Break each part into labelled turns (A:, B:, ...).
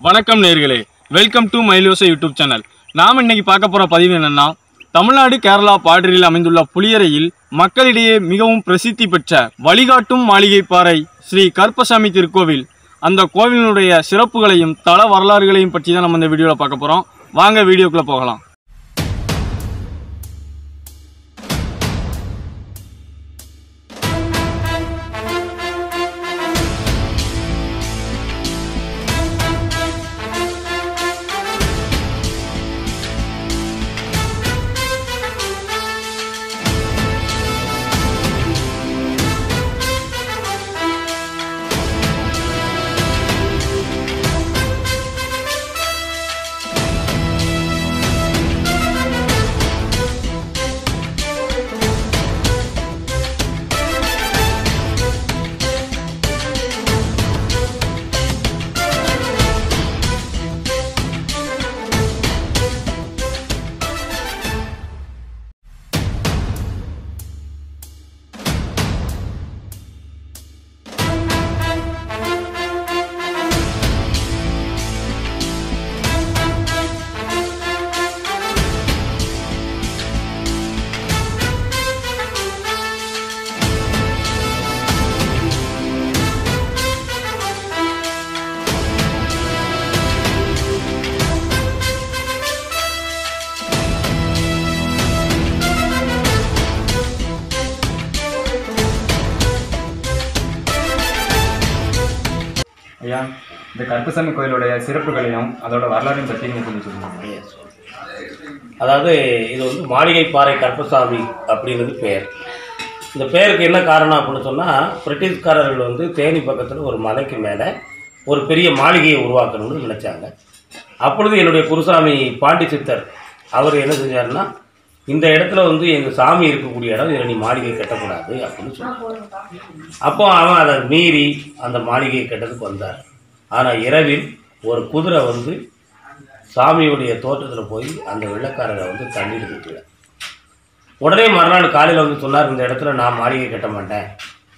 A: வணக்கம் நேர்களே, welcome to Mayilosai YouTube channel. நாம் இன்னைக்கு பார்க்க போகிற பதிவு என்னென்னா, தமிழ்நாடு கேரளா பார்டரில் அமைந்துள்ள புளியரையில் மக்களிடையே மிகவும் பிரசித்தி பெற்ற வழிகாட்டும் மாளிகைப்பாறை ஸ்ரீ கருப்பசாமி திருக்கோவில், அந்த கோவிலினுடைய சிறப்புகளையும் தல வரலாறுகளையும் பற்றி தான் நம்ம இந்த வீடியோவில் பார்க்க போகிறோம். வாங்க வீடியோக்குள்ளே போகலாம்.
B: ஐயா, இந்த கருப்பசாமி கோயிலுடைய சிறப்புகளையும் அதோட வரலாறையும் பற்றி நீங்கள் கொஞ்சம் சொல்லுங்க.
C: அதாவது இது வந்து மாளிகைப்பாறை கருப்பசாமி அப்படின்றது பேர். இந்த பேருக்கு என்ன காரணம் அப்படின்னு சொன்னால், பிரிட்டிஷ்காரர்கள் வந்து தேனி பக்கத்தில் ஒரு மலைக்கு மேலே ஒரு பெரிய மாளிகையை உருவாக்கணும்னு நினச்சாங்க. அப்பொழுது என்னுடைய குருசாமி பாண்டி சித்தர் அவர் என்ன செஞ்சாருன்னா, இந்த இடத்துல வந்து எங்கள் சாமி இருக்கக்கூடிய இடம், இதில் நீ மாளிகை கட்டக்கூடாது அப்படின்னு சொன்னார். அப்போ அவன் அதை மீறி அந்த மாளிகையை கட்டத்துக்கு வந்தார். ஆனால் இரவில் ஒரு குதிரை வந்து சாமியுடைய தோற்றத்தில் போய் அந்த வெள்ளைக்காரரை வந்து தண்ணீர் விட்டுல. உடனே மறுநாள் காலையில் வந்து சொன்னார், இந்த இடத்துல நான் மாளிகை கட்ட மாட்டேன்,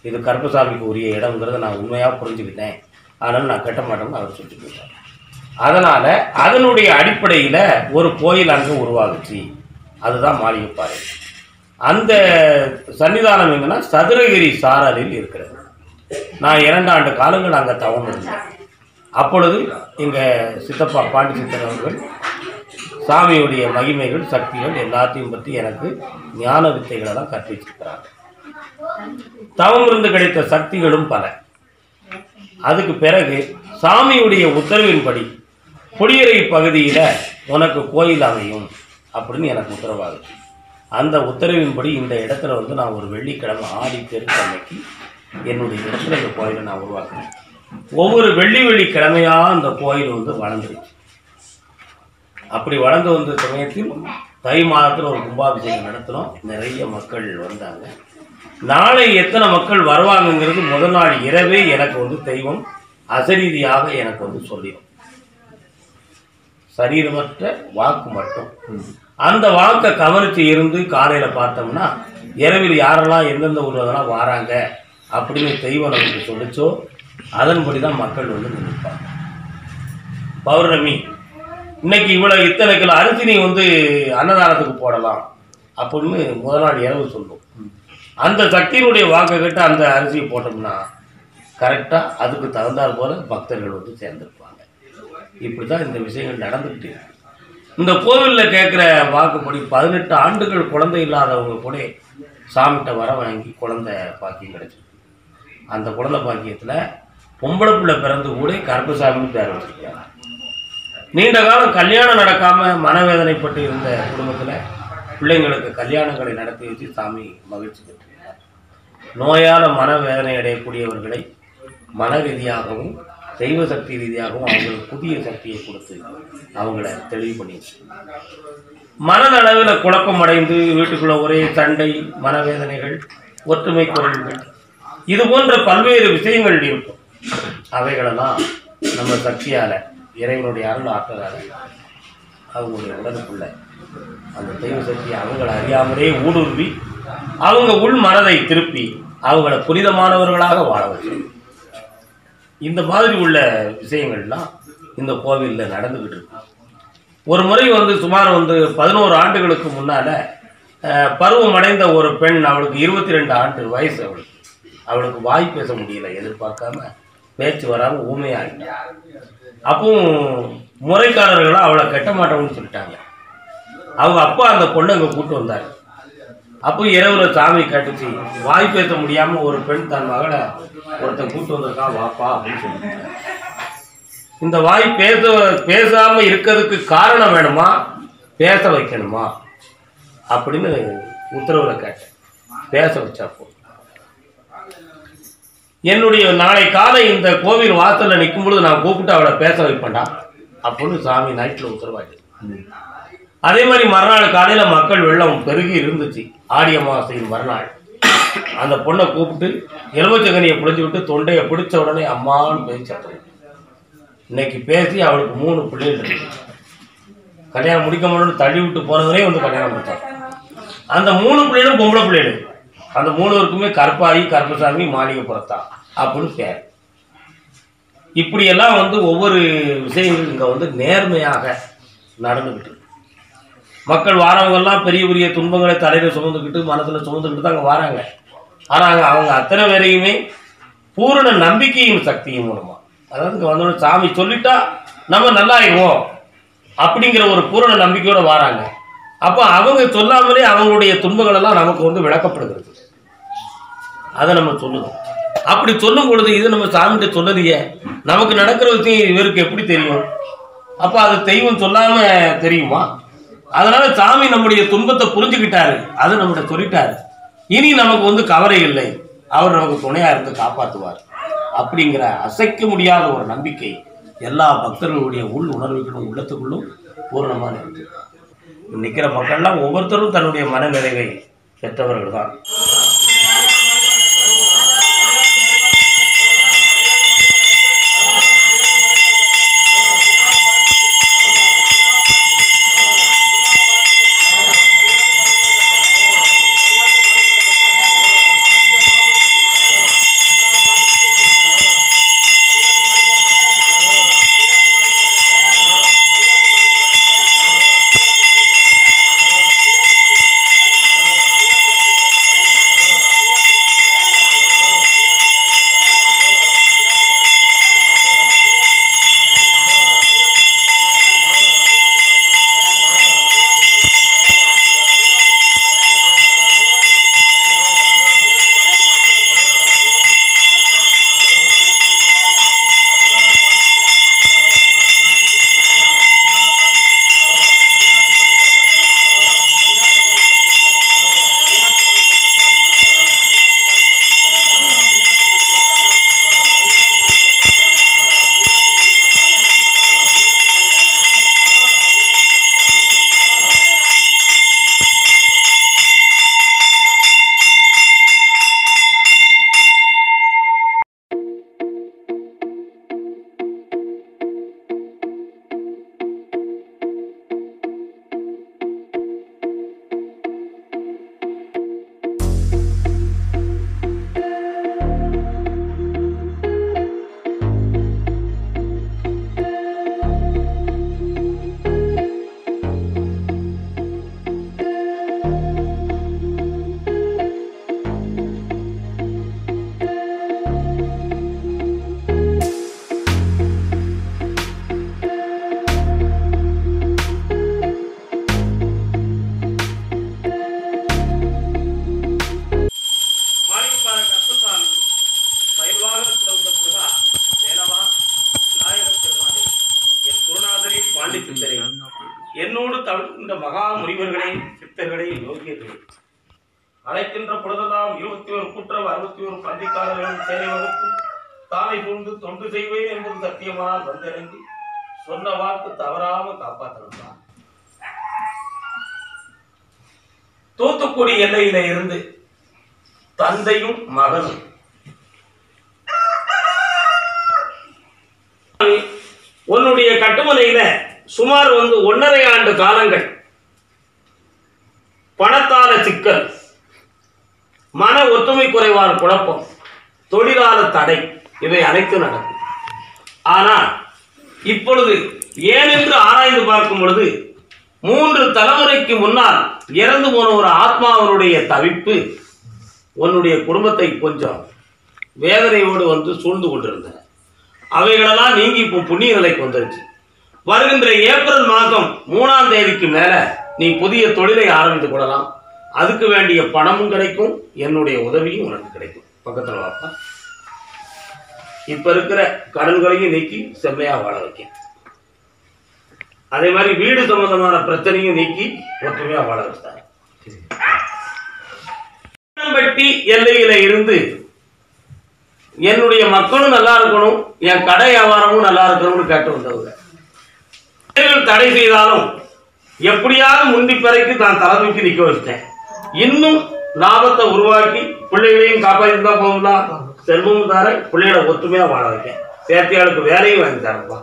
C: இது கருப்பசாமிக்கு உரிய இடம்ங்கிறத நான் உண்மையாக புரிஞ்சுக்கிட்டேன், அதனால் நான் கட்ட மாட்டேன்னு அவர் சொல்லிட்டு போயிட்டார். அதனால் அதனுடைய அடிப்படையில் ஒரு கோயில் அங்கே உருவாகுச்சு. அதுதான் மாளிகைப்பாறை. அந்த சன்னிதானம் எங்கன்னா சதுரகிரி சாரலில் இருக்கிறது. நான் 2 ஆண்டு காலங்கள் அங்கே தவம் இருந்தேன். அப்பொழுது எங்கள் சித்தப்பா பாண்டி சித்தர் அவர்கள் சாமியுடைய மகிமைகள் சக்திகள் எல்லாத்தையும் பற்றி எனக்கு ஞான வித்தைகளெல்லாம் கற்பிச்சிருக்கிறாங்க. தவம் இருந்து கிடைத்த சக்திகளும் பல. அதுக்கு பிறகு சாமியுடைய உத்தரவின்படி புளியரை பகுதியில் உனக்கு கோயில் அமையும் அப்படின்னு எனக்கு உத்தரவாகுது. அந்த உத்தரவின்படி இந்த இடத்துல வந்து நான் ஒரு வெள்ளிக்கிழமை ஆடி பெருக்கிழமைக்கு என்னுடைய இடத்துல இந்த கோயிலை நான் உருவாக்குறேன். ஒவ்வொரு வெள்ளிக்கிழமையாக அந்த கோயில் வந்து வளர்ந்துருச்சு. அப்படி வளர்ந்து வந்த சமயத்தில் தை மாதத்தில் ஒரு கும்பாபிஷேகம் நடத்தினோம். நிறைய மக்கள் வந்தாங்க. நாளை எத்தனை மக்கள் வருவாங்கங்கிறது முதல் நாள் இரவே எனக்கு வந்து தெய்வம் அசரீதியாக எனக்கு வந்து சொல்லிடும். சரீரமற்ற வாக்கு மட்டும். அந்த வாக்கை கவனித்து இருந்து காலையில் பார்த்தோம்னா இரவில் யாரெல்லாம் எந்தெந்த ஊர்லாம் வராங்க அப்படின்னு தெய்வம் நமக்கு சொல்லிச்சோ அதன்படி தான் மக்கள் வந்து நினைப்பாங்க. பௌர்ணமி இன்னைக்கு இத்தனை கிலோ அரிசி நீ வந்து அன்னதானத்துக்கு போடலாம் அப்படின்னு முதல் நாள் இரவு சொல்லுவோம். அந்த சக்தியினுடைய வாக்கை கிட்ட அந்த அரிசியை போட்டோம்னா கரெக்டாக அதுக்கு தகுந்தாற் போல பக்தர்கள் வந்து சேர்ந்துருப்பாங்க. இப்படி தான் இந்த விஷயங்கள் நடந்துக்கிட்டு இருக்கு. இந்த கோவிலில் கேட்குற வாக்குப்படி 18 ஆண்டுகள் குழந்தை இல்லாதவங்க கூட சாமிகிட்ட வர வாங்கி குழந்தை பாக்கியம் கிடைச்சிருக்கு. அந்த குழந்தை பாக்கியத்தில் பொம்பளை பிள்ளை பிறந்து கூட கருப்பசாமின்னு பேர் வச்சிருக்காங்க. நீண்ட காலம் கல்யாணம் நடக்காமல் மனவேதனைப்பட்டு இருந்த குடும்பத்தில் பிள்ளைங்களுக்கு கல்யாணங்களை நடத்தி வச்சு சாமி மகிழ்ச்சி பெற்றிருக்கார். நோயால் மனவேதனை அடையக்கூடியவர்களை மன ரீதியாகவும் தெய்வ சக்தி ரீதியாகவும் அவங்களுக்கு புதிய சக்தியை கொடுத்து அவங்கள தெளிவு பண்ணிடுச்சு. மனதளவில் குழப்பம் அடைந்து வீட்டுக்குள்ள ஒரே சண்டை, மனவேதனைகள், ஒற்றுமை குரல்கள், இது போன்ற பல்வேறு விஷயங்கள் இருக்கும். அவைகளெல்லாம் நம்ம சக்தியால் இறைவனுடைய அருள் ஆற்றலால் அவங்களுடைய உடலுக்குள்ள அந்த தெய்வ சக்தி அவங்களை அறியாமலே ஊடுருவி அவங்க உள் மனதை திருப்பி அவங்கள புனிதமானவர்களாக வாழ வச்சு இந்த மாதிரி உள்ள விஷயங்கள்லாம் இந்த கோவிலில் நடந்துக்கிட்டு இருக்கு. ஒரு முறை வந்து சுமார் 11 ஆண்டுகளுக்கு முன்னால் பருவம் அடைந்த ஒரு பெண், அவளுக்கு 22 ஆண்டு வயசு, அவளுக்கு வாய் பேச முடியல, எதிர்பார்க்காம பேச்சு வராமல் ஊமையாகிட்ட. அப்பவும் முறைக்காரர்களும் அவளை கட்ட மாட்டோம்னு சொல்லிட்டாங்க. அவங்க அப்பா அந்த பொண்ணை அங்கே கூப்பிட்டு வந்தார். அப்போ இரவுல சாமி கட்டுச்சு, வாய் பேச முடியாமல் ஒரு பெண் தன் மகளை ஒருத்தன் கூப்பிட்டு வந்திருக்கான், வாப்பா அப்படின்னு சொல்லிட்டாங்க. இந்த வாய் பேசாம இருக்கிறதுக்கு காரணம் வேணுமா, பேச வைக்கணுமா அப்படின்னு உத்தரவுல கேட்டேன். பேச வச்சா போ. என்னுடைய நாளை காலை இந்த கோவில் வாசல்ல நிற்கும் பொழுது நான் கூப்பிட்டு அவளை பேச வைப்பேன்டா அப்படின்னு சாமி நைட்ல உத்தரவாச்சு. அதே மாதிரி மறுநாள் காலையில மக்கள் வெள்ளம் பெருகி இருந்துச்சு. ஆடி அமாவாசையின் மறுநாள் அந்த பொண்ணை கூப்பிட்டு எலுமிச்சங்கனியை பிடிச்சி விட்டு தொண்டையை பிடிச்ச உடனே அம்மான்னு பேசிட்டு இன்னைக்கு பேசி அவளுக்கு 3 பிள்ளைகள் இருக்கு. கல்யாணம் முடிக்க முடியும் தள்ளி விட்டு போனவரே வந்து கல்யாணம் முடிச்சாங்க. அந்த 3 பிள்ளைகளும் பொம்பளை பிள்ளைகள். அந்த 3 பேருக்குமே கருப்பாயி, கருப்பசாமி, மாளிகை புறத்தா அப்படின்னு பேர். இப்படியெல்லாம் ஒவ்வொரு விஷயங்கள் இங்கே நேர்மையாக நடந்துக்கிட்டு மக்கள் வாரவங்கெல்லாம் பெரிய பெரிய துன்பங்களை தலையில் சுமந்துக்கிட்டு மனசில் சுமந்துக்கிட்டு தான் அங்கே வராங்க. ஆனால் அவங்க அத்தனை பேரையுமே பூரண நம்பிக்கையின் சக்தியின் மூலமாக, அதாவது இங்கே வந்தோட சாமி சொல்லிட்டா நம்ம நல்லாயிருவோம் அப்படிங்கிற ஒரு பூரண நம்பிக்கையோடு வராங்க. அப்போ அவங்க சொல்லாமலே அவங்களுடைய துன்பங்களெல்லாம் நமக்கு விளக்கப்படுகிறது. அதை நம்ம சொல்லணும். அப்படி சொல்லும் பொழுது இது நம்ம சாமிகிட்ட சொல்லலையே, நமக்கு நடக்கிற விஷயம் இவருக்கு எப்படி தெரியும்? அப்போ அது தெய்வம் சொல்லாம தெரியுமா? அதனால சாமி நம்முடைய துன்பத்தை புரிஞ்சுக்கிட்டாரு, அதை நம்மகிட்ட சொல்லிட்டாரு. இனி நமக்கு கவலை இல்லை, அவர் நமக்கு துணையா இருந்து காப்பாற்றுவார் அப்படிங்கிற அசைக்க முடியாத ஒரு நம்பிக்கை எல்லா பக்தர்களுடைய உள் உணர்வுகளும் உள்ளத்துக்குள்ளும் பூரணமான இருக்கு. நிற்கிற மக்கள்லாம் ஒவ்வொருத்தரும் தன்னுடைய மன நிறைவை பெற்றவர்கள் தான். என்னோடு தவிர்க்கின்ற மகா முனிவர்களே, சித்தர்களே, யோகியர்களே, அழைக்கின்ற பொழுதெல்லாம் 21 கூற்றம் 61 பந்திக்காரர்களும் சேனை வகுத்து தானை பூண்டு தொண்டு செய்வேன் என்பது சத்தியமானால் வந்திறங்கி சொன்ன வாக்கு தவறாம காப்பாற்றலாம். தூத்துக்குடி எல்லையில இருந்து தந்தையும் மகனும் உன்னுடைய கட்டுமனையில சுமார் 1.5 ஆண்டு காலங்கள் பணத்தால சிக்கல், மன ஒற்றுமை குறைவால் குழப்பம், தொழிலாளர் தடை, இவை அனைத்தும் நடக்கும். ஆனால் இப்பொழுது ஏனென்று ஆராய்ந்து பார்க்கும் பொழுது 3 தலைமுறைக்கு முன்னால் இறந்து போன ஒரு ஆத்மாவனுடைய தவிப்பு உன்னுடைய குடும்பத்தை கொஞ்சம் வேதனையோடு வந்து சூழ்ந்து கொண்டிருந்தன. அவைகளெல்லாம் நீங்கி இப்போ புண்ணிய நிலைக்கு வந்துருச்சு. வருகின்ற ஏப்ரல் மாதம் 3ஆம் தேதிக்கு மேல நீ புதிய தொழிலை ஆரம்பித்துக் கொள்ளலாம். அதுக்கு வேண்டிய பணமும் கிடைக்கும், என்னுடைய உதவியும் உனக்கு கிடைக்கும். பக்கத்தில் வாப்பா. இப்ப இருக்கிற கடன்களையும் நீக்கி செம்மையா வாழ வைக்க, அதே மாதிரி வீடு சம்பந்தமான பிரச்சனையும் நீக்கி ஒற்றுமையா வாழ வச்சார். பட்டி எல்லையில இருந்து என்னுடைய மக்களும் நல்லா இருக்கணும், என் கடை வியாபாரமும் நல்லா இருக்கணும்னு கேட்டு வந்தவங்க. தடை செய்தாலும் எப்படியாவது முந்தி பிறைக்கு நான் தலைமைக்கு நிக்க வச்சிட்டேன். இன்னும் லாபத்தை உருவாக்கி பிள்ளைகளையும் காப்பாற்றி தான் போகலாம். செல்வமும் தார பிள்ளைகளை ஒத்துமையா வாழ வைக்கேன். சேர்த்தியாளுக்கு வேலையும் வாங்கி தரப்பா.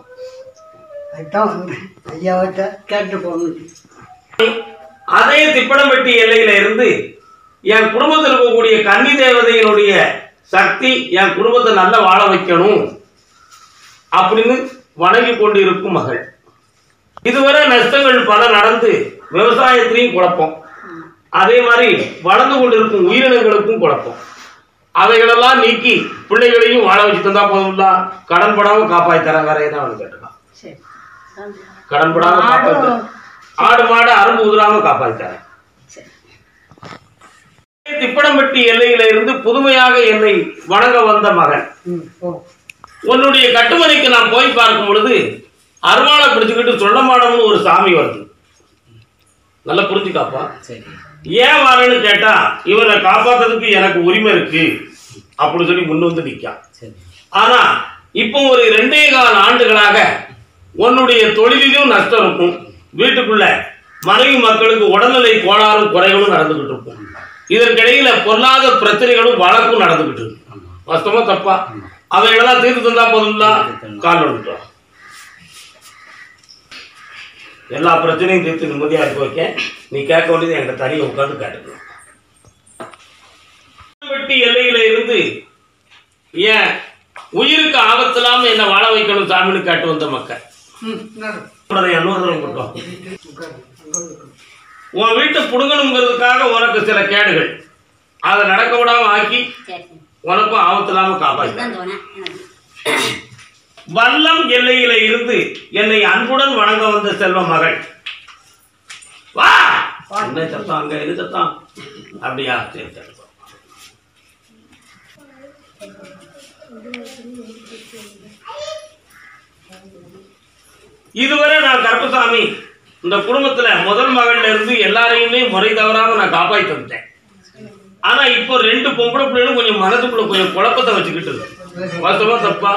C: அதே திப்படம்பட்டி எல்லையில இருந்து என் குடும்பத்தில் இருக்கக்கூடிய கன்னி தேவதையினுடைய சக்தி என் குடும்பத்தை நல்லா வாழ வைக்கணும் அப்படின்னு வணங்கி கொண்டு இருக்கும் மகள். இதுவரை நஷ்டங்கள் பல நடந்து விவசாயத்திலையும் குழப்பம், அதே மாதிரி வளர்ந்து கொண்டிருக்கும் உயிரினங்களுக்கும் குழப்பம். அவைகளெல்லாம் நீக்கி பிள்ளைகளையும் வாழ வச்சு தந்தா போதும்ல. கடன் படாம காப்பாற்றி தர வேற ஏதாவது அவனு கேட்டுக்கலாம். கடன் படாம காப்பாற்ற, ஆடு மாடு அரும்பு உதிராம காப்பாற்றி தரேன். திப்படம்பட்டி எல்லையில இருந்து புதுமையாக என்னை வணங்க வந்த மகன், உன்னுடைய கட்டுமனைக்கு நான் போய் பார்க்கும் பொழுது அருவாளை பிடிச்சுக்கிட்டு சொல்லமாடம்னு ஒரு சாமி வருது. நல்லா புரிஞ்சுக்காப்பா. ஏன் வரேன்னு கேட்டா, இவரை காப்பாத்துறதுக்கு எனக்கு உரிமை இருக்கு அப்படின்னு சொல்லி முன் வந்து நிற்கா. ஆனா இப்போ ஒரு 2.25 ஆண்டுகளாக உன்னுடைய தொழிலிலும் நஷ்டம் இருக்கும், வீட்டுக்குள்ள மனைவி மக்களுக்கு உடல்நிலை கோளாறும் குறைகளும் நடந்துகிட்டு இருக்கும். இதற்கிடையில பொருளாத பிரச்சனைகளும் வழக்கும் நடந்துகிட்டு இருக்கு. வாஸ்தவமா தப்பா? அவைகளெல்லாம் தீர்த்து தந்தா போதும்ல. கால் வந்துட்டோம், எல்லா பிரச்சனையும் தீர்த்து நிம்மதியா இருக்க வைக்க. நீ கேட்க வேண்டியது என்கிட்ட தனியாக உட்காந்து கேட்டுக்கலாம். எல்லையில இருந்து ஏன் உயிருக்கு ஆபத்தில்லாம என்ன வாழ வைக்கணும் சாமின்னு கேட்டு வந்த மக்கள் உன் வீட்டை புடுங்கணுங்கிறதுக்காக உனக்கு சில கேடுகள் அதை நடக்க விடாம ஆக்கி உனக்கும் ஆபத்தில்லாம காப்பாற்ற. வல்லம் எல்லையில இருந்து என்னை அன்புடன் வணங்க வந்த செல்வ மகள், வா. என்ன சத்தம் அங்க? எது சத்தம்? அப்படியா? சரி சரி. இதுவரை நான் கருப்பசாமி இந்த குடும்பத்துல முதல் மகள்ல இருந்து எல்லாரையுமே முறை தவறாம நான் காப்பாற்றி வந்துட்டேன். ஆனா இப்போ 2 பொம்பளை பிள்ளைகளும் கொஞ்சம் மனதுக்குள்ள கொஞ்சம் குழப்பத்தை வச்சுக்கிட்டு இருக்கு. வாஸ்தவமா தப்பா?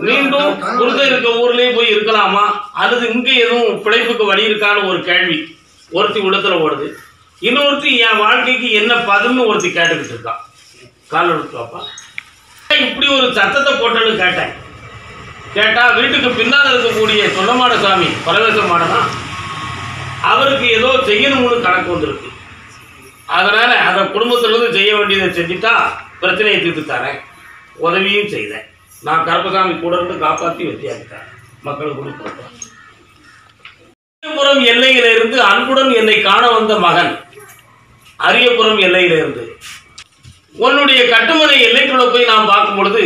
C: மீண்டும் புரிதல் இருக்க ஊர்லயே போய் இருக்கலாமா, அல்லது இங்க எதுவும் பிழைப்புக்கு வழி இருக்கான்னு ஒரு கேள்வி ஒருத்தி உள்ளத்துல ஓடுது. இன்னொருத்தி என் வாழ்க்கைக்கு என்ன பதுன்னு ஒருத்தி கேட்டுக்கிட்டு இருக்கா. கால் எடுத்துவாப்பா. இப்படி ஒரு சத்தத்தை போட்டேன்னு கேட்டேன். கேட்டா வீட்டுக்கு பின்னால் இருக்கக்கூடிய சொல்லமாட சாமி பரவேசமாடனா அவருக்கு ஏதோ செய்யணும்னு கணக்கு வந்திருக்கு. அதனால அந்த குடும்பத்திலிருந்து செய்ய வேண்டியதை செஞ்சுட்டா பிரச்சனையை தீர்த்து தரேன், உதவியும் செய்தேன். நான் கருப்பசாமி கூட இருந்து காப்பாற்றி வெற்றியாக்கிட்டேன். மக்களுக்கு கொடுப்பேன். அரியபுரம் எல்லையில இருந்து அன்புடன் என்னை காண வந்த மகன், அரியபுரம் எல்லையில இருந்து உன்னுடைய கட்டுமனை எல்லைக்குள்ள போய் நான் பார்க்கும் பொழுது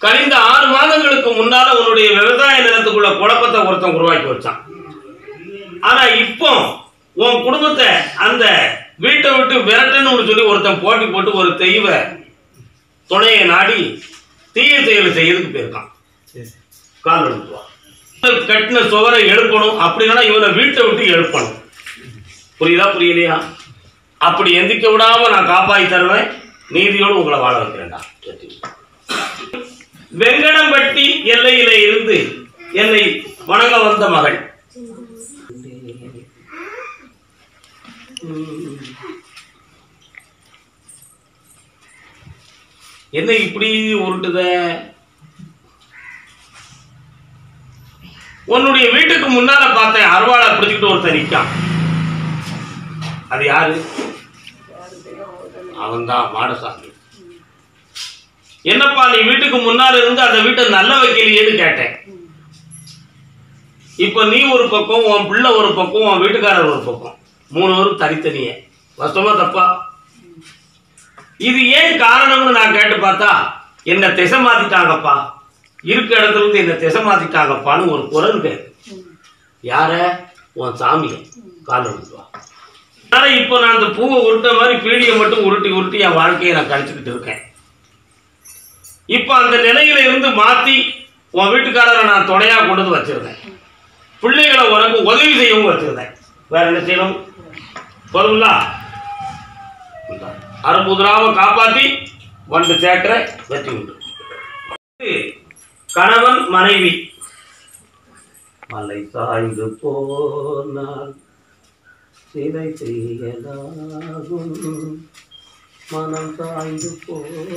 C: கழிந்த 6 மாதங்களுக்கு முன்னால உன்னுடைய விவசாய நிலத்துக்குள்ள குழப்பத்தை ஒருத்தன் உருவாக்கி வச்சான். ஆனா இப்போ உன் குடும்பத்தை அந்த வீட்டை விட்டு விரட்டணும்னு சொல்லி ஒருத்தன் போட்டி போட்டு ஒரு தெய்வ துணையை நாடி தீய செயல் செய்யறதுக்கு போயிருக்கான். கால் எடுத்துவான். கட்டின சுவரை எழுப்பணும் அப்படின்னா இவனை வீட்டை விட்டு எழுப்பணும். புரியுதா புரியலையா? அப்படி எந்திக்க விடாம நான் காப்பாற்றி தருவேன், நீதியோடு உங்களை வாழ வைக்கிறேன்டா. வெங்கடம்பட்டி எல்லையில இருந்து என்னை வணங்க வந்த மகள், என்ன இப்படி உருட்டுத? உன்னுடைய வீட்டுக்கு முன்னால பார்த்தேன் அருவாளை பிடிச்சிக்கிட்டு ஒருத்தர் நிற்கான். அது யாரு? அவன்தான் மாடசாமி. என்னப்பா நீ வீட்டுக்கு முன்னால இருந்து அந்த வீட்டை நல்ல வைக்கலையேன்னு கேட்டேன். இப்போ நீ ஒரு பக்கம், உன் பிள்ளை ஒரு பக்கம், உன் வீட்டுக்காரர் ஒரு பக்கம், 3 பேரும் தனித்தனியே. வாஸ்தவமா தப்பா? இது ஏன் காரணம்னு நான் கேட்டு பார்த்தா, என்ன திசை மாத்திட்டாங்கப்பா, இருக்க இடத்துல இருந்து என்ன திசை மாத்திட்டாங்கப்பான்னு ஒரு குரல் கேட்கு. யார? உன் சாமியை கால் விட்டுவா. இப்போ நான் அந்த பூவை உருட்ட மாதிரி பீடியை மட்டும் உருட்டி உருட்டி என் வாழ்க்கையை நான் கழிச்சுக்கிட்டு இருக்கேன். இப்போ அந்த நிலையில இருந்து மாத்தி உன் வீட்டுக்காரரை நான் துணையா கொண்டு வந்து வச்சிருந்தேன். பிள்ளைகளை உனக்கு உதவி செய்யவும் வச்சிருந்தேன். வேற என்ன செய்யணும்? போதுங்களா? அறுபதுராவை காப்பாத்தி வந்து சேர்க்கிற வெற்றி உண்டு. கணவன் மனைவி மலை சாய்ந்து போனால் சிலை செய்யலாகும், மனம் சாய்ந்து போனால்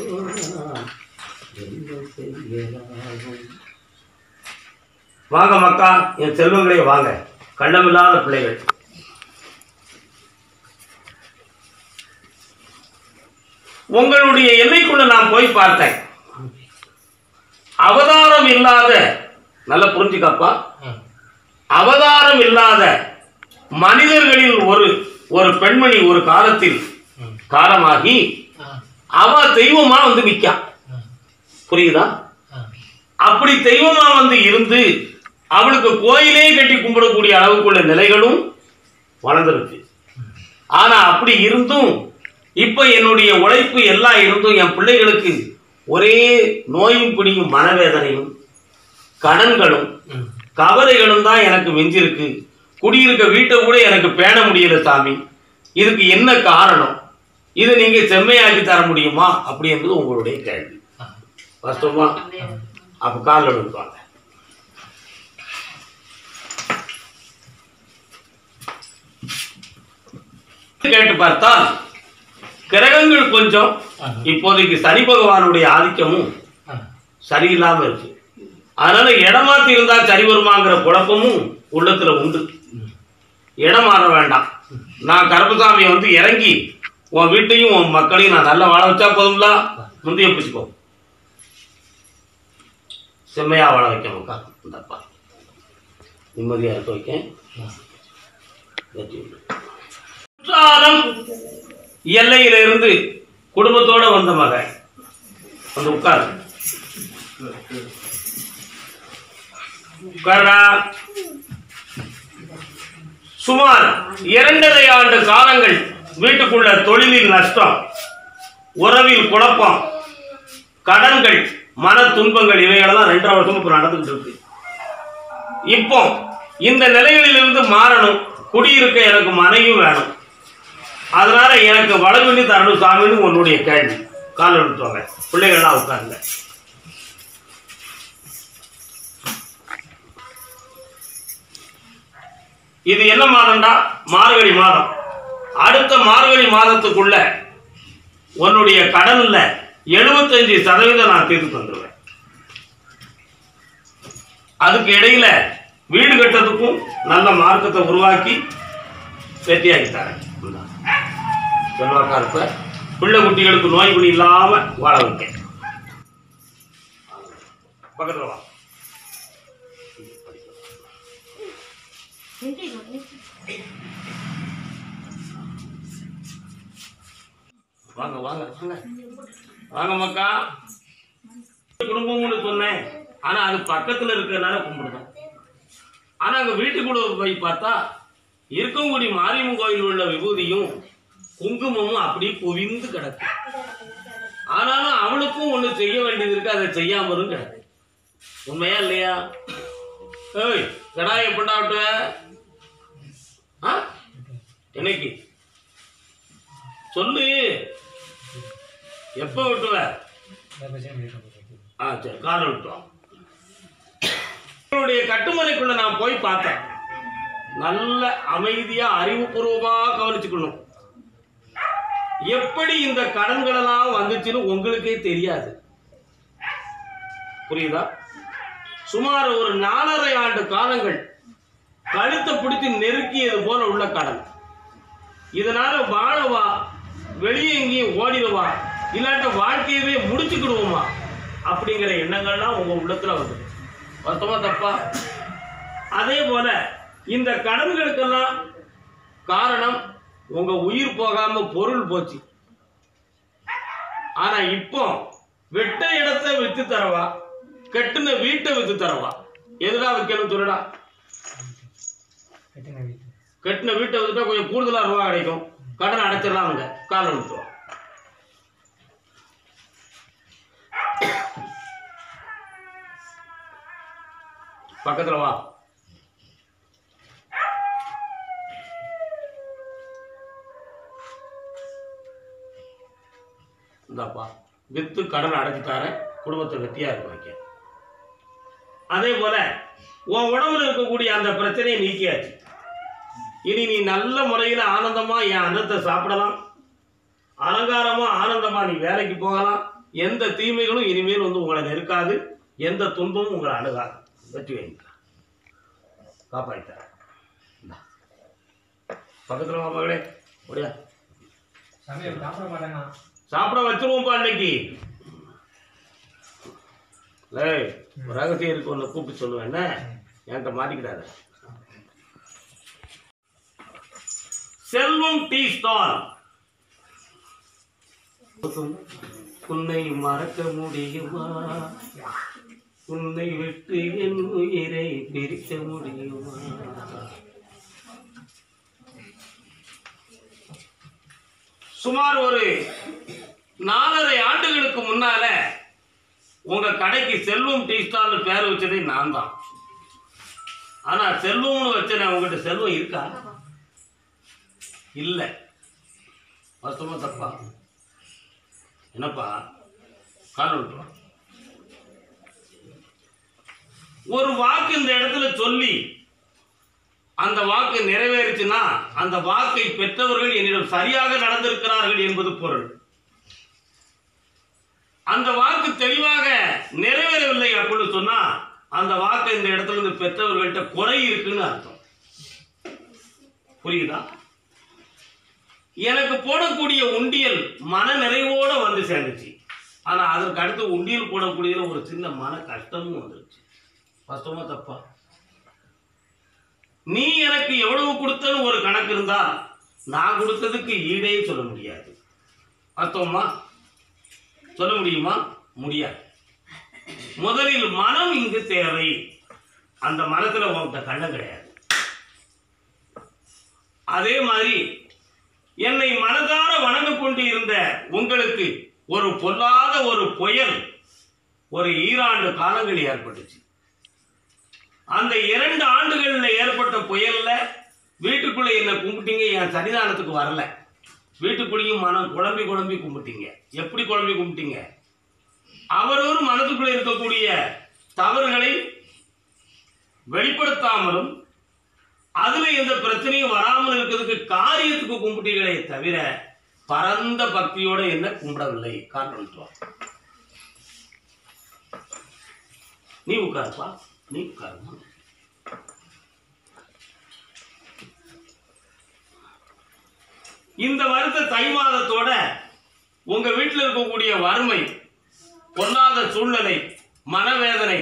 C: என்ன செய்யலாகும். வாங்க மக்கா, என் செல்வங்களே வாங்க, கள்ளமில்லாத பிள்ளைகள். உங்களுடைய எல்லைக்குள்ள நான் போய் பார்த்தேன். அவதாரம் இல்லாத, நல்லா புரிஞ்சுக்கப்பா, அவதாரம் இல்லாத மனிதர்களில் ஒரு பெண்மணி ஒரு காலத்தில் காலமாகி அவ தெய்வமா வந்து நிக்கா. புரியுதா? அப்படி தெய்வமா வந்து இருந்து அவளுக்கு கோயிலே கட்டி கும்பிடக்கூடிய அளவுக்குள்ள நிலைகளும் வளர்ந்துருக்கு. ஆனா அப்படி இருந்தும் இப்ப என்னுடைய உழைப்பு எல்லாம் இருந்தும் என் பிள்ளைகளுக்கு ஒரே நோயும் பிடியும் மனவேதனையும் கடன்களும் கவலைகளும் தான் எனக்கு மிஞ்சிருக்கு. குடியிருக்க வீட்டை கூட எனக்கு பேண முடியல சாமி. இதுக்கு என்ன காரணம்? இதை நீங்க செம்மையாக்கி தர முடியுமா அப்படி என்பது உங்களுடைய கேள்வி. வாஸ்தவமா? அப்ப காலில் விழுப்பாங்க. கேட்டு பார்த்தா கிரகங்கள் கொஞ்சம் இப்போதைக்கு சனி பகவானுடைய ஆதிக்கமும் சரியில்லாம இருக்கு. அதனால இடமாத்தி இருந்தா சரி வருமாங்கிற குழப்பமும் உள்ளத்துல உண்டு. இடம் மாற வேண்டாம். நான் கருப்பசாமியை வந்து இறங்கி உன் வீட்டையும் உன் மக்களையும் நான் நல்லா வாழ வச்சா போதும்ல. முந்தைய பிடிச்சிக்கோ, செம்மையா வாழ வைக்க மக்கா. இந்தப்பா நிம்மதியா இருக்க வைக்க. குற்றாலம் எல்லையில இருந்து குடும்பத்தோட வந்த மகன் வந்து உட்காரு. சுமார் 2.5 ஆண்டு காலங்கள் வீட்டுக்குள்ள தொழிலில் நஷ்டம், உறவில் குழப்பம், கடன்கள், மன துன்பங்கள், இவைகளெல்லாம் 2.5 வருஷம் இப்ப நடந்துகிட்டு இருக்கு. இப்போ இந்த நிலைகளிலிருந்து மாறணும். குடியிருக்க எனக்கு மனையும் வேணும். அதனால எனக்கு வளர்ச்சி தரணும் சாமின்னு உன்னுடைய கேள்வி. கால எடுத்துவாங்க. பிள்ளைகள்லாம் உட்காருங்க. இது என்ன மாதம்டா? மார்கழி மாதம். அடுத்த மார்கழி மாதத்துக்குள்ள உன்னுடைய கடன்ல 75% நான் தீர்த்து தந்துருவேன். அதுக்கு இடையில வீடு கட்டுறதுக்கும் நல்ல மார்க்கத்தை உருவாக்கி வெற்றியாக்கி தரேன். செல்வாக்கா இருப்ப. பிள்ளை குட்டிகளுக்கு நோய் குடி இல்லாம வாழ வைக்க. பக்கத்துல வா. வாங்க வாங்க வாங்க மக்கா. குடும்பம்னு சொன்னேன். ஆனா அது பக்கத்துல இருக்கிறதுனால கும்பிடுதான். ஆனா அங்க வீட்டுக்குள்ள போய் பார்த்தா இருக்கங்குடி மாரியம்மன் கோயில் உள்ள விபூதியும் குங்குமமும் அப்படி குவிந்து கிடக்கு. ஆனாலும் அவளுக்கும் ஒண்ணு செய்ய வேண்டியது இருக்கு. அதை செய்யாமலும் கிடக்கு. உண்மையா இல்லையா? ஏய், கடாய எப்படாவிட்ட என்னைக்கு சொல்லு, எப்ப விட்டுவ? சரி, காலை விட்டுவோம். உங்களுடைய கட்டுமனைக்குள்ள நான் போய் பார்த்தேன். நல்ல அமைதியா அறிவுபூர்வமா கவனிச்சுக்கணும். எப்படி இந்த கடன்கள் எல்லாம் வந்துச்சுன்னு உங்களுக்கே தெரியாது. புரியுதா? சுமார் ஒரு 4.5 ஆண்டு காலங்கள் கழுத்தை பிடித்து நெருக்கியது போல உள்ள கடன். இதனால வாழவா, வெளியே எங்கேயும் ஓடிடுவா, இல்லாட்ட வாழ்க்கையவே முடிச்சுக்கிடுவோமா அப்படிங்கிற எண்ணங்கள்லாம் உங்க உள்ளத்துல வந்து வருத்தமா தப்பா? அதே போல இந்த கடன்களுக்கெல்லாம் காரணம் உங்க உயிர் போகாம பொருள் போச்சு. ஆனா இப்போ வெட்ட இடத்தை வித்து தரவா, கட்டின வீட்டை வித்து தரவா? எதுடா விற்கணும் சொல்லுடா. கட்டின வீட்டை வித்துட்டா கொஞ்சம் கூடுதலா ரூபா கிடைக்கும், கடன் அடைச்சிடலாம். அவங்க காலம் விட்டுருவோம். பக்கத்துல வா. இந்தாப்பா வித்து கடன் அடைச்சிட்டார, குடும்பத்தை வெட்டியா இருக்க வைக்க. அதே போல உன் உடம்புல இருக்கக்கூடிய அந்த பிரச்சனையை நீக்கியாச்சு. இனி நீ நல்ல முறையில் ஆனந்தமா என் அன்னத்தை சாப்பிடலாம், அலங்காரமா ஆனந்தமா நீ வேலைக்கு போகலாம். எந்த தீமைகளும் இனிமேல் வந்து உங்களை நெருக்காது, எந்த துன்பமும் உங்களை அணுகாது. வெற்றி வைங்க, காப்பாற்ற பக்கத்துல வா மகளே. முடியா சாப்பிட வச்சிருவோம்ப்பா இன்னைக்கு. ரகசியம் இருக்கு, ஒன்று கூப்பிட்டு சொல்லுவேன். என்ன என்கிட்ட மாட்டிக்கிட்டாரு. செல்வம் டீ ஸ்டால். உன்னை மறக்க முடியுமா, உன்னை விட்டு என் உயிரை பிரிக்க முடியுமா? சுமார் ஒரு 4.5 ஆண்டுகளுக்கு முன்னால உங்க கடைக்கு செல்வம் டீ ஸ்டால் பேர் வச்சதே நான் தான். ஆனா செல்வம்னு வச்சேன். உங்ககிட்ட செல்வம் இருக்கா? இல்ல. வாஸ்தவமா தப்பா? என்னப்பா கால் விட்டுருவான். ஒரு வாக்கு இந்த இடத்துல சொல்லி அந்த வாக்கு நிறைவேறுச்சுன்னா அந்த வாக்கை பெற்றவர்கள் என்னிடம் சரியாக நடந்திருக்கிறார்கள் என்பது பொருள். அந்த வாக்கு தெளிவாக நிறைவேறவில்லை அப்படின்னு சொன்னா அந்த வாக்கை இந்த இடத்துல இருந்து பெற்றவர்கள்ட்ட குறை இருக்குன்னு அர்த்தம். புரியுதா? எனக்கு போடக்கூடிய உண்டியல் மன நிறைவோட வந்து சேர்ந்துச்சு. ஆனா அதற்கு அடுத்து உண்டியல் போடக்கூடியதுல ஒரு சின்ன மன கஷ்டமும் வந்துருச்சு. வாஸ்தவமா தப்பா? நீ எனக்கு எவ்வளவு கொடுத்தன்னு ஒரு கணக்கு இருந்தா நான் கொடுத்ததுக்கு ஈடே சொல்ல முடியாது. வாஸ்தவமா? சொல்ல முடியுமா? முடியாது. முதலில் மனம் இங்கு தேவை. அந்த மனத்துல உங்கள்கிட்ட கண்ணம் கிடையாது. அதே மாதிரி என்னை மனதார வணங்க கொண்டு இருந்த உங்களுக்கு ஒரு பொல்லாத ஒரு புயல் ஒரு 2 ஆண்டு காலங்கள் ஏற்பட்டுச்சு. அந்த 2 ஆண்டுகள்ல ஏற்பட்ட புயல்ல வீட்டுக்குள்ள என்ன கும்பிட்டீங்க, என் சன்னிதானத்துக்கு வரல. வீட்டுக்குள்ளேயும் மனம் குழம்பி கும்பிட்டீங்க. எப்படி குழம்பி கும்பிட்டீங்க? அவரவர் மனதுக்குள்ள இருக்கக்கூடிய தவறுகளை வெளிப்படுத்தாமலும் அதுல எந்த பிரச்சனையும் வராமல் இருக்கிறதுக்கு காரியத்துக்கு கும்பிட்டீங்களே தவிர பரந்த பக்தியோட என்ன கும்பிடவில்லை. காரணம் நீ உட்காருப்பா, நீ உட்காருமா. இந்த வருத்த தை மாதத்தோட உங்க வீட்டில் இருக்கக்கூடிய வறுமை, பொருளாதார சூழ்நிலை, மனவேதனை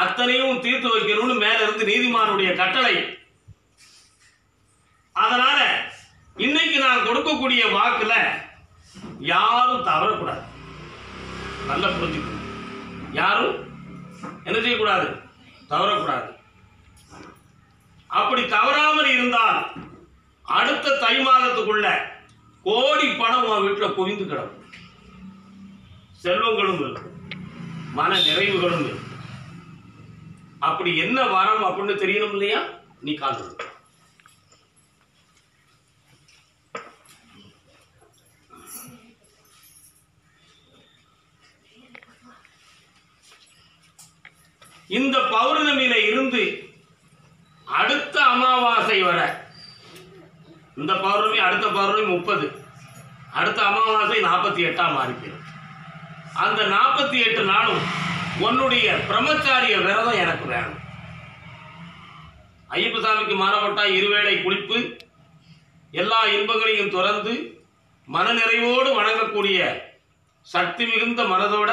C: அத்தனையும் தீர்த்து வைக்கணும்னு மேல இருந்து நீதிமானுடைய கட்டளை. அதனால இன்னைக்கு நான் கொடுக்கக்கூடிய வாக்குல யாரும் தவறக்கூடாது. நல்லா புரிஞ்சுக்கணும். யாரும் என்ன செய்யக்கூடாது? தவறக்கூடாது. அப்படி தவறாமல் இருந்தால் அடுத்த தை மாதத்துக்குள்ள கோடி பணம் உன் வீட்டில் குவிந்து கிடக்கும். செல்வங்களும் இருக்கும், மன நிறைவுகளும் இருக்கும். அப்படி என்ன வரம் அப்படின்னு தெரியணும் இல்லையா? நீ கால் பண்ணு. இந்த பௌர்ணமியில இருந்து அடுத்த அமாவாசை வர, இந்த பௌர்ணமி அடுத்த பௌர்ணமி 30, அடுத்த அமாவாசை 48 மாறிக்கிறோம். அந்த 48 நாளும் உன்னுடைய பிரம்மச்சாரிய விரதம் எனக்கு வேணும். ஐயப்ப சாமிக்கு மாறப்பட்டா 2 வேளை குளிப்பு, எல்லா இன்பங்களையும் துறந்து மனநிறைவோடு வணங்கக்கூடிய சக்தி மிகுந்த மனதோட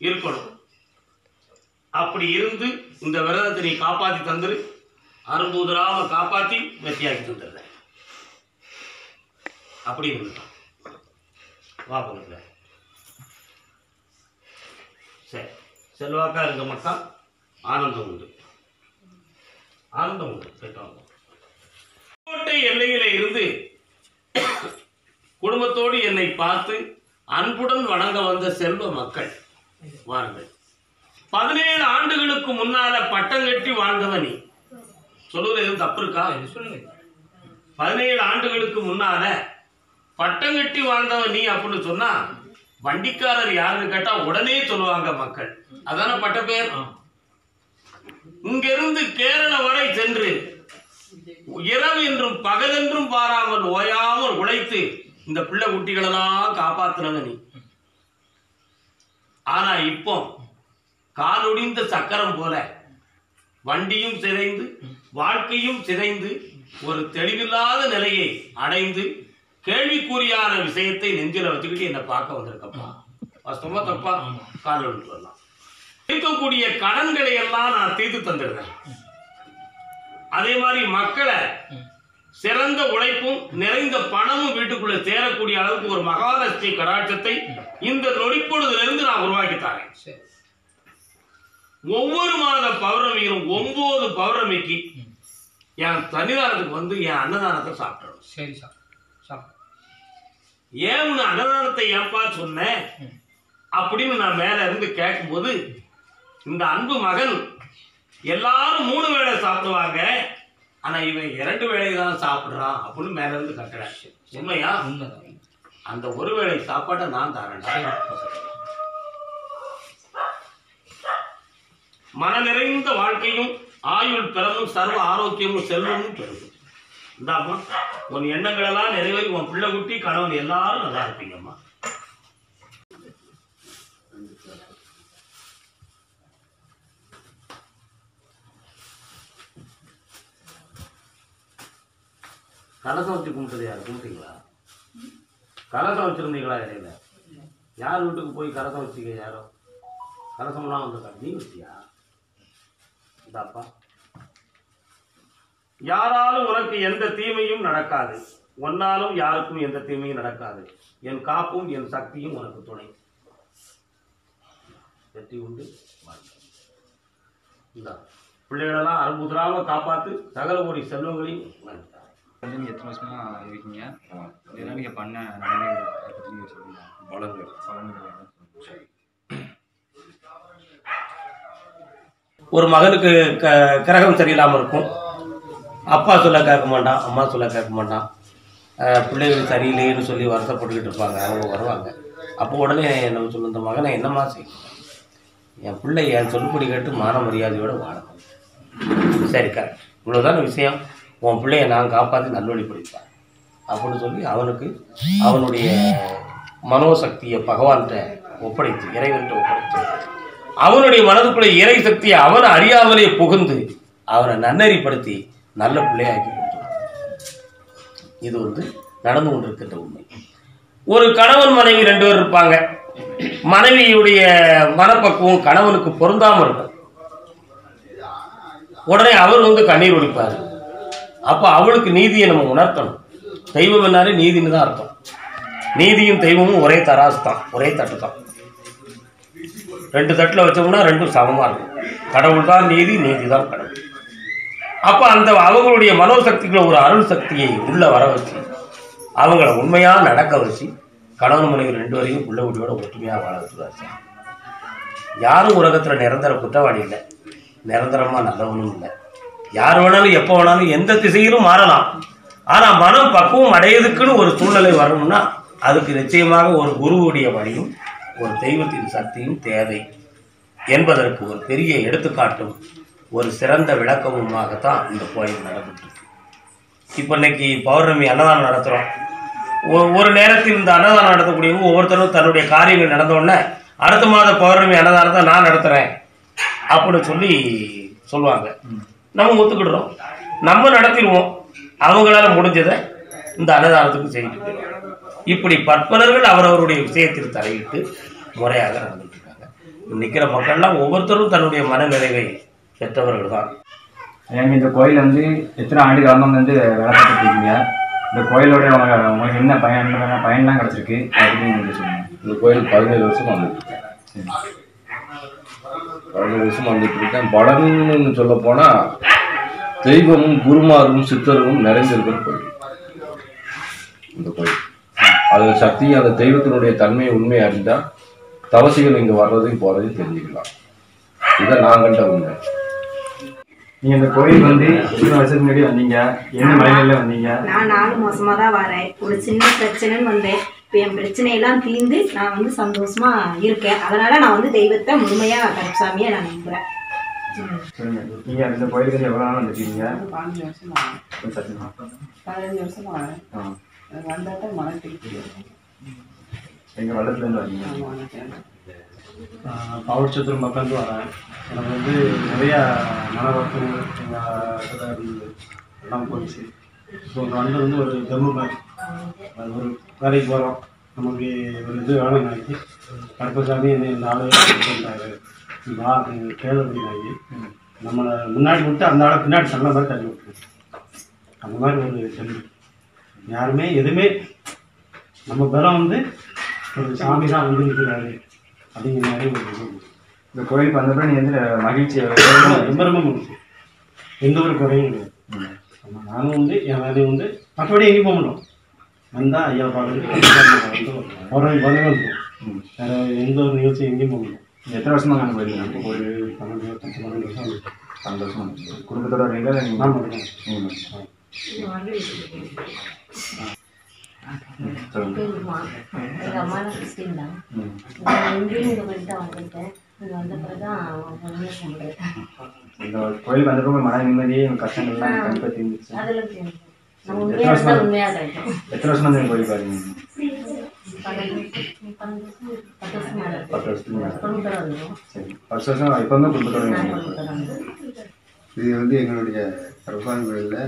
C: இருக்கணும். அப்படி இருந்து இந்த விரதத்தை நீ காப்பாற்றி தந்துரு, அரும்புதராம காப்பாற்றி வெற்றியாக்கி தந்துடுறேன். அப்படி இருந்துட்டான். வா பண்ணுங்க. சரி, செல்வாக்கா இருக்க மக்கா ஆனந்தம் உண்டு, ஆனந்தம் உண்டு. கேட்டோம். கோட்டை எல்லையில இருந்து குடும்பத்தோடு என்னை பார்த்து அன்புடன் வணங்க வந்த செல்வ மக்கள் வாருங்கள். 17 ஆண்டுகளுக்கு முன்னால பட்டம் கட்டி வாழ்ந்தவன் நீ. சொல்லுவது எதுவும் தப்பு இருக்கா? சொல்லுங்க. 17 ஆண்டுகளுக்கு முன்னால பட்டம் கட்டி வாழ்ந்தவன் நீ அப்படின்னு சொன்னா வண்டிக்காரர் யாருன்னு கேட்டா உடனே சொல்லுவாங்க மக்கள். அதான பட்ட பேர். இங்கிருந்து கேரள வரை சென்று இரவு என்றும் பகலென்றும் பாராமல் ஓயாமல் உழைத்து இந்த பிள்ளை குட்டிகளெல்லாம் காப்பாத்தினவன் நீ. ஆனா இப்போ காலொடிந்த சக்கரம் போல வண்டியும் சிதைந்து வாழ்க்கையும் சிதைந்து ஒரு தெளிவில்லாத நிலையை அடைந்து கேள்விக்குறியான விஷயத்தை நெஞ்சில வச்சுக்கிட்டு என்ன பார்க்க வந்திருக்கப்பா. வாஸ்தவமா தப்பா? காலொடிட்டு வரலாம். இருக்கக்கூடிய கடன்களை எல்லாம் நான் தீர்த்து தந்துடுறேன். அதே மாதிரி மக்களை சிறந்த உழைப்பும் நிறைந்த பணமும் வீட்டுக்குள்ள சேரக்கூடிய அளவுக்கு ஒரு மகாலட்சுமி கடாட்சத்தை இந்த நொடிப்பொழுதிலிருந்து நான் உருவாக்கித்தாரேன். ஒவ்வொரு மாத பௌர்ணமியிலும் 9 பௌர்ணமிக்கு என் சன்னிதானத்துக்கு வந்து என் அன்னதானத்தை சாப்பிடணும்.
D: சரி சார்.
C: ஏன் உன்னை அன்னதானத்தை ஏன்பா சொன்னேன் அப்படின்னு நான் மேல இருந்து கேட்கும்போது, இந்த அன்பு மகன் எல்லாரும் 3 வேளை சாப்பிடுவாங்க, ஆனா இவன் 2 வேளை தான் சாப்பிடுறான் அப்படின்னு மேல இருந்து கட்டுறேன். உண்மையா? அந்த ஒரு வேளை சாப்பாட்டை நான் தரேன். மன நிறைந்த வாழ்க்கையும் ஆயுள் பெறவும் சர்வ ஆரோக்கியமும் செல்வமும் பெறும். இந்தாம்மா, உன் எண்ணங்கள் எல்லாம் நிறைவேறி உன் பிள்ளை குட்டி கணவன் எல்லாரும் நல்லா இருப்பீங்கம்மா. கலசம் வச்சு கும்பிட்டது யாரு? கும்பிட்டீங்களா? கலசம் வச்சிருந்தீங்களா? இடையில யார் வீட்டுக்கு போய் கலசம் வச்சிக்க? யாரோ கலசம்லாம் வந்திருக்காங்க. நீ வச்சியா? இதாப்பா, யாராலும் உனக்கு எந்த தீமையும் நடக்காது, ஒன்னாலும் யாருக்கும் எந்த தீமையும் நடக்காது. என் காப்பும் என் சக்தியும் உனக்கு துணை. வெற்றி உண்டு. இந்த பிள்ளைகளெல்லாம் அரும்புதராம காப்பாத்து சகல கோடி செல்வங்களையும்
B: நீங்கள் எத்தனை வருஷமா இருக்கீங்க? இதெல்லாம் நீங்கள் பண்ண நன்மைகளை பற்றி நீங்கள் சொல்லுங்க.
C: ஒரு மகனுக்கு கிரகம் சரியில்லாமல் இருக்கும். அப்பா சொல்ல கேட்க மாட்டான், அம்மா சொல்ல கேட்க மாட்டான். பிள்ளைகள் சரியில்லைன்னு சொல்லி வருத்தப்பட்டுக்கிட்டு இருப்பாங்க. அவங்க வருவாங்க. அப்போ உடனே நம்ம சொல்ல, இந்த மகனை என்னம்மா செய்யணும்? என் பிள்ளை என் சொல்லுபடி கேட்டு மான மரியாதையோடு வாழணும். சரி, கரெக்ட், இவ்வளோதான விஷயம். உன் பிள்ளைய நான் காப்பாற்றி நல்வழிப்படுத்தேன் அப்படின்னு சொல்லி அவனுக்கு அவனுடைய மனோசக்தியை பகவான்கிட்ட ஒப்படைத்து, இறைவன்கிட்ட ஒப்படைத்து, அவனுடைய மனதுக்குள்ள இறை சக்தியை அவனை அறியாமலே புகுந்து அவனை நன்னறிப்படுத்தி நல்ல பிள்ளையாக்கி கொடுத்தான். இது நடந்து கொண்டிருக்கின்ற உண்மை. ஒரு கணவன் மனைவி 2 பேர் இருப்பாங்க. மனைவியுடைய மனப்பக்குவம் கணவனுக்கு பொருந்தாமல் இருக்கும். உடனே அவர் கண்ணீர் ஒடிப்பார். அப்போ அவளுக்கு நீதியை நம்ம உணர்த்தணும். தெய்வம் என்னாலே நீதினு தான் அர்த்தம். நீதியும் தெய்வமும் ஒரே தராசு தான், ஒரே தட்டு தான். 2 தட்டில் வச்சோம்னா 2ம் சமமாக இருக்கும். கடவுள் தான் நீதி, நீதி தான் கடவுள். அப்போ அந்த அவங்களுடைய மனோசக்திக்குள்ள ஒரு அருள் சக்தியை உள்ள வர வச்சு அவங்கள உண்மையாக நடக்க வச்சு கணவன் மனைவி 2 வரையும் உள்ள குட்டியோட ஒற்றுமையாக வாழ வச்சுருவாரு. யாரும் உலகத்தில் நிரந்தர குற்றவாளி இல்லை, நிரந்தரமாக நல்லவனும் இல்லை. யார் வேணாலும் எப்போ வேணாலும் எந்த திசையிலும் மாறலாம். ஆனால் மனம் பக்குவம் அடையதுக்குன்னு ஒரு சூழ்நிலை வரணும்னா அதுக்கு நிச்சயமாக ஒரு குருவுடைய வழியும் ஒரு தெய்வத்தின் சக்தியும் தேவை என்பதற்கு ஒரு பெரிய எடுத்துக்காட்டும் ஒரு சிறந்த விளக்கமுமாகத்தான் இந்த கோயில் நடந்துட்டு இருக்கு. இப்போ இன்னைக்கு பௌர்ணமி அன்னதானம் நடத்துகிறோம். ஒரு நேரத்தில் இந்த அன்னதானம் நடத்தக்கூடியவங்க ஒவ்வொருத்தரும் தன்னுடைய காரியங்கள் நடந்தோடனே அடுத்த மாத பௌர்ணமி அன்னதானத்தை நான் நடத்துகிறேன் அப்படின்னு சொல்லி சொல்லுவாங்க. நம்ம ஒத்துக்கிடுறோம், நம்ம நடத்திடுவோம். அவங்களால முடிஞ்சதை இந்த அன்னதானத்துக்கு செய்துட்டு இப்படி பற்பனர்கள் அவரவருடைய விஷயத்தில் தலையிட்டு முறையாக நடந்துட்டு இருக்காங்க. நிற்கிற மக்கள்லாம் ஒவ்வொருத்தரும் தன்னுடைய மனநிறைவை பெற்றவர்கள் தான்.
B: ஏங்க இந்த கோயில் வந்து எத்தனை ஆண்டு காலமாக வந்து வேலை பார்த்துட்டு இருக்கீங்க? இந்த கோயிலோட உங்களுக்கு என்ன பயன்லாம் கிடச்சிருக்கு அப்படின்னு நீங்கள் சொல்லுங்கள்.
D: இந்த கோயில் 17 வருஷம் வந்துட்டுருக்கேன். 17 வருஷம் வந்துட்டு இருக்கேன். பலன்னு சொல்ல போனால் தெய்வமும் குருமாரும் சித்தரும் நிறைந்திருக்கிற கோயில் இந்த கோயில். அது சக்தி, அந்த தெய்வத்தினுடைய தன்மையை உண்மையை அறிந்தால் தவசிகள் இங்கே வர்றதையும் போகிறதையும் தெரிஞ்சுக்கலாம். இதை நான் கண்ட உண்மை.
B: நீங்கள் இந்த கோயில் வந்து எத்தனை வருஷத்துக்கு முன்னாடி வந்தீங்க? என்ன மலைகளில் வந்தீங்க?
E: நான் 4 மாசமா தான் வரேன். ஒரு சின்ன பிரச்சனைன்னு வந்தேன். இப்போ என் பிரச்சனையெல்லாம் தீர்ந்து நான் வந்து சந்தோஷமா இருக்கேன். அதனால நான் வந்து தெய்வத்தை முழுமையா கருப்பசாமியை நான் நம்புறேன்.
B: சொல்லுங்க, நீங்கள் இந்த கோயிலுக்கு எவ்வளோ நாள் வந்துட்டீங்க?
F: 15 வருஷமா வரேன். வந்தால் மழை பிடிக்குது.
B: எங்கள் வள்ளத்துலேருந்து வரீங்க?
G: பாவச்சத்திரம் பக்கம் வரேன். எனக்கு வந்து நிறைய மன வருத்தங்கள் எங்கள் இருந்தது, எல்லாம் போச்சு. இப்போ வந்து ஒரு தர்மபுரி அது ஒரு வேலைக்கு போகிறோம். நமக்கு ஒரு இது வேலை நாளைக்கு கருப்பசாமி இந்த ஆளு பண்ணுறாரு, கேள்வி நாங்கி நம்மளை முன்னாடி விட்டு அந்த ஆளை பின்னாடி தள்ள மாதிரி தள்ளி விட்டுருவோம். அந்த மாதிரி ஒரு தள்ளி யாருமே எதுவுமே நம்ம பலம் வந்து ஒரு சாமி தான் வந்து நிற்கிறாரு அப்படிங்கிற மாதிரி ஒரு இது.
B: இந்த கோயிலுக்கு வந்தப்பறம் நீங்கள் வந்து மகிழ்ச்சி
G: ரொம்ப ரொம்ப மகிழ்ச்சி. எந்த ஒரு குறையும் கிடையாது. நானும் வந்து என் வேலையும் வந்து மற்றபடி எங்கேயும் போக மாட்டோம். வந்தால் ஐயா பாடுறது பௌர்ணமி பதினொன்று இருக்கும். வேறு எந்த ஒரு நிகழ்ச்சி எங்கேயும் போக மாட்டோம்.
B: எத்தனை வருஷமாக நாங்கள் போயிருக்கீங்க?
G: ஒரு 12 வருஷம்
B: சந்தோஷம். குடும்பத்தோட வரீங்களா?
G: நான் மட்டும்
E: எங்கள் அம்மா கிறிஸ்டின் தான். நான் இங்கேயும் இந்த மாதிரி தான் வந்துட்டேன். இங்கே வந்த பிறகு தான் உண்மையாக சொல்கிறேன்.
B: இந்த கோயிலுக்கு வந்தப்போ மன நிம்மதியே கஷ்டங்கள்லாம் கண்டிப்பாக தெரிஞ்சிச்சு.
E: அதெல்லாம் தெரியும். நம்ம உண்மையாக இருந்தால் உண்மையாக கிடைக்கும்.
B: எத்தனை வருஷம் வந்து கோயிலுக்கு வரீங்க?
E: 10 வருஷம் மேலே
B: 10 வருஷத்துக்கு மேலே.
E: குடும்பத்தோட வந்துடும்.
B: சரி, 10 வருஷம் எப்போவுமே குடும்பத்தோட வரீங்க?
E: குடும்பத்தோட வந்து
H: இது வந்து எங்களுடைய கருப்பசாமி கோயிலில்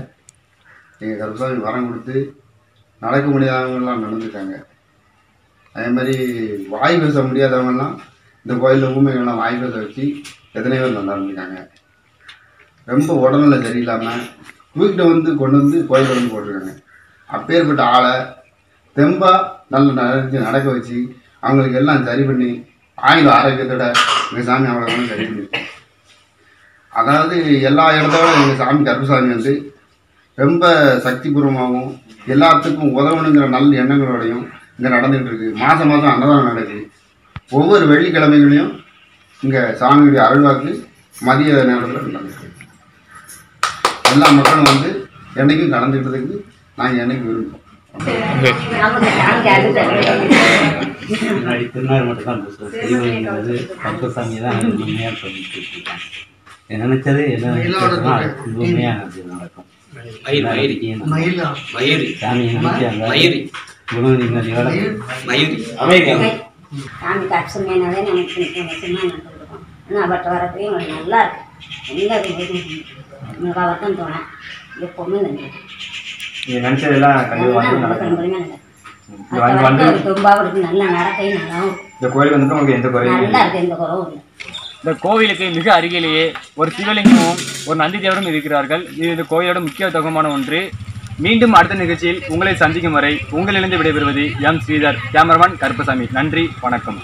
H: எங்கள் கருப்பசாமி வரம் கொடுத்து நடக்க முடியாதவங்கெல்லாம் நடந்துட்டாங்க. அதே மாதிரி வாய் பேச முடியாதவங்கெல்லாம் இந்த கோயிலில் ஊமைகள்லாம் வாய் பேச வச்சு எத்தனை பேர் நடந்துருக்காங்க. ரொம்ப உடல்நிலை சரியில்லாமல் தூக்கிட்ட வந்து கொண்டு வந்து கோயிலில் வந்து போட்டிருக்காங்க. அப்பேற்பட்ட ஆளை தெம்பாக நல்ல நடக்க வச்சு அவங்களுக்கு எல்லாம் சரி பண்ணி ஆயுத ஆரோக்கியத்தோட எங்கள் சாமி அவ்வளோ சரி பண்ணியிருக்கோம். அதாவது எல்லா இடத்தோட எங்கள் சாமி கருப்பசாமி வந்து ரொம்ப சக்திபூர்வமாகவும் எல்லாத்துக்கும் உதவணுங்கிற நல்ல எண்ணங்களோடையும் இங்கே நடந்துகிட்டு இருக்குது. மாதம் மாதம் அன்னதானம் நடக்குது. ஒவ்வொரு வெள்ளிக்கிழமைகளையும் இங்கே சாமியுடைய அருள்வாக்கு மதிய நேரத்தில் நடந்துருக்கு. எல்லா மக்களும் வந்து என்றைக்கும் கலந்துக்கிட்டதுக்கு நாங்கள் என்றைக்கும் விரும்புகிறோம்.
I: முன்னாடி திருநாள் மட்டும் தான் பேசுவோம். தெய்வம் வந்து கருப்பசாமி தான் உண்மையாக சொல்லிட்டு இருக்கேன். நினைச்சது என்ன நினைச்சதுன்னா உண்மையாக நடக்கும். சாமி நினைச்சாங்க குணம் நிம்மதியோட
E: சாமி கருப்பசாமியானவே நமக்கு நிச்சயமாக நடந்துருக்கோம். ஆனால் அவர்கிட்ட வரப்போ எங்களுக்கு நல்லா இருக்கு. எந்த எனக்கு அவர் தான் தோணேன். எப்போவுமே நன்றி.
B: நீங்கள் நினச்சதெல்லாம் கண்டிப்பாக நடக்கும்.
E: தும்பாவும் இருக்கு, நல்ல நடக்கையும் நல்லாவும்
B: இந்த கோயில் வந்து உங்களுக்கு எந்த குறையும்
E: நல்லா இருக்கு, எந்த குறவும் இல்லை.
A: இந்த கோவிலுக்கு மிக அருகிலேயே ஒரு சிவலிங்கமும் ஒரு நந்தி தேவரும் இருக்கிறார்கள். இது இந்த கோயிலோட முக்கியத்துவமான ஒன்று. மீண்டும் அடுத்த நிகழ்ச்சியில் உங்களை சந்திக்கும் வரை உங்களிலிருந்து விடைபெறுவது எம் ஸ்ரீதர், கேமராமேன் கருப்பசாமி. நன்றி, வணக்கம்.